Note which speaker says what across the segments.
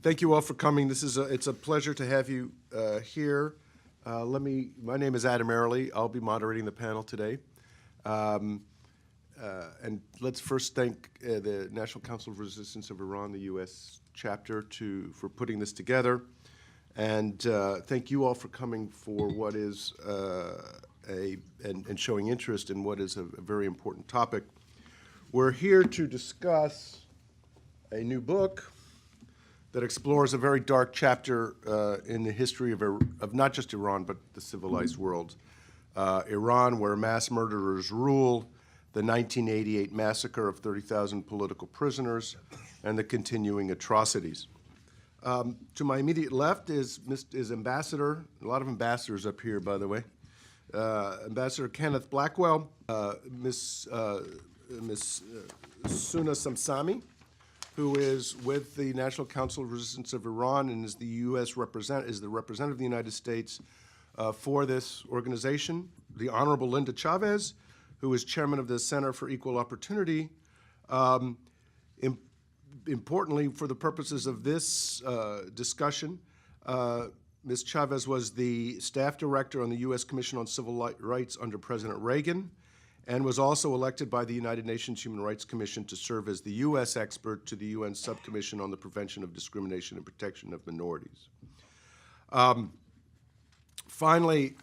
Speaker 1: Thank you all for coming. It's a pleasure to have you here. My name is Adam Early. I'll be moderating the panel today. And let's first thank the National Council of Resistance of Iran, the U.S. chapter, for putting this together. And thank you all for coming for what is and showing interest in what is a very important topic. We're here to discuss a new book that explores a very dark chapter in the history of not just Iran, but the civilized world. Iran, where mass murderers rule, the 1988 massacre of 30,000 political prisoners, and the continuing atrocities. To my immediate left is Ambassador, a lot of ambassadors up here, by the way, Ambassador Kenneth Blackwell, Miss Suna Samsami, who is with the National Council of Resistance of Iran and is the representative of the United States for this organization. The Honorable Linda Chavez, who is chairman of the Center for Equal Opportunity. Importantly, for the purposes of this discussion, Ms. Chavez was the staff director on the U.S. Commission on Civil Rights under President Reagan, and was also elected by the United Nations Human Rights Commission to serve as the U.S. expert to the UN Subcommission on the Prevention of Discrimination and Protection of Minorities. Finally,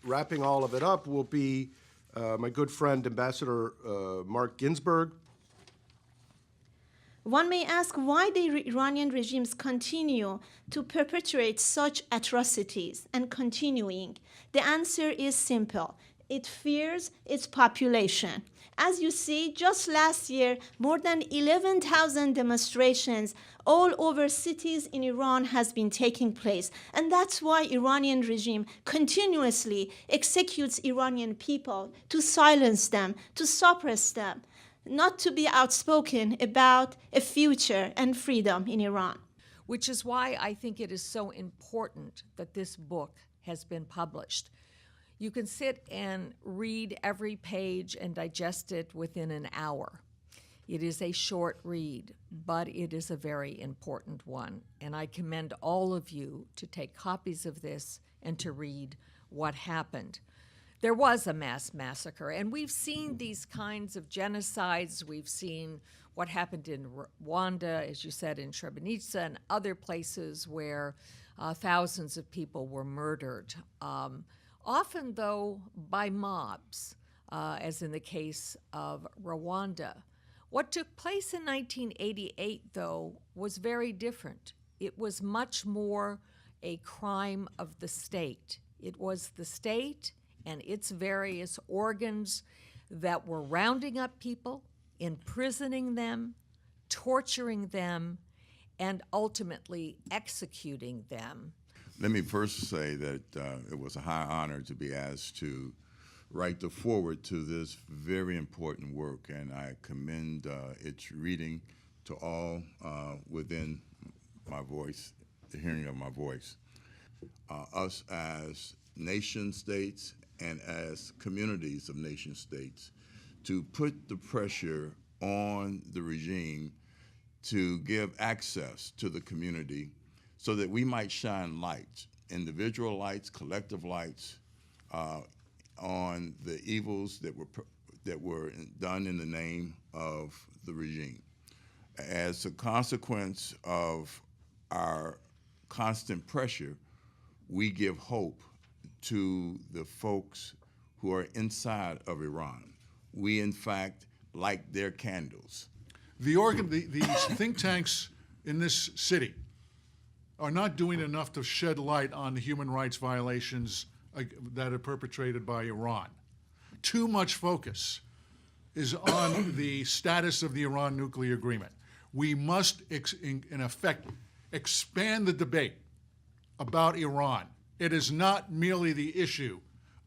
Speaker 1: wrapping all of it up will be my good friend, Ambassador Mark Ginsburg.
Speaker 2: One may ask why the Iranian regimes continue to perpetrate such atrocities and continuing. The answer is simple. It fears its population. As you see, just last year, more than 11,000 demonstrations all over cities in Iran has been taking place. And that's why Iranian regime continuously executes Iranian people to silence them, to suppress them, not to be outspoken about a future and freedom in Iran.
Speaker 3: Which is why I think it is so important that this book has been published. You can sit and read every page and digest it within an hour. It is a short read, but it is a very important one. And I commend all of you to take copies of this and to read what happened. There was a mass massacre, and we've seen these kinds of genocides. We've seen what happened in Rwanda, as you said, in Srebrenica, and other places where thousands of people were murdered. Often, though, by mobs, as in the case of Rwanda. What took place in 1988, though, was very different. It was much more a crime of the state. It was the state and its various organs that were rounding up people, imprisoning them, torturing them, and ultimately executing them.
Speaker 4: Let me first say that it was a high honor to be asked to write the foreword to this very important work, and I commend its reading to all within my voice, the hearing of my voice. Us as nation states and as communities of nation states, to put the pressure on the regime to give access to the community so that we might shine lights, individual lights, collective lights, on the evils that were done in the name of the regime. As a consequence of our constant pressure, we give hope to the folks who are inside of Iran. We, in fact, light their candles.
Speaker 5: These think tanks in this city are not doing enough to shed light on the human rights violations that are perpetrated by Iran. Too much focus is on the status of the Iran nuclear agreement. We must, in effect, expand the debate about Iran. It is not merely the issue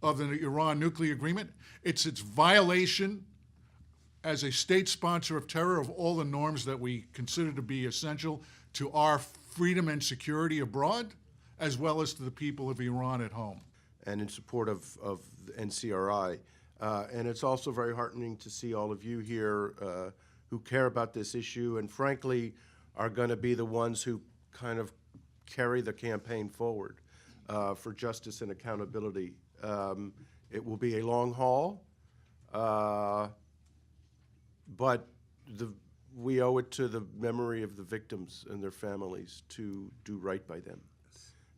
Speaker 5: of the Iran nuclear agreement, it's its violation as a state sponsor of terror of all the norms that we consider to be essential to our freedom and security abroad, as well as to the people of Iran at home.
Speaker 1: And in support of NCRI. And it's also very heartening to see all of you here who care about this issue and frankly are going to be the ones who kind of carry the campaign forward for justice and accountability. It will be a long haul, but we owe it to the memory of the victims and their families to do right by them.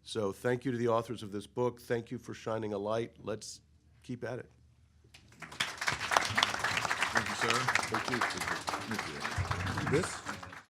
Speaker 1: So thank you to the authors of this book. Thank you for shining a light. Let's keep at it.
Speaker 4: Thank you, sir.
Speaker 1: Thank you.
Speaker 4: Thank you.
Speaker 6: This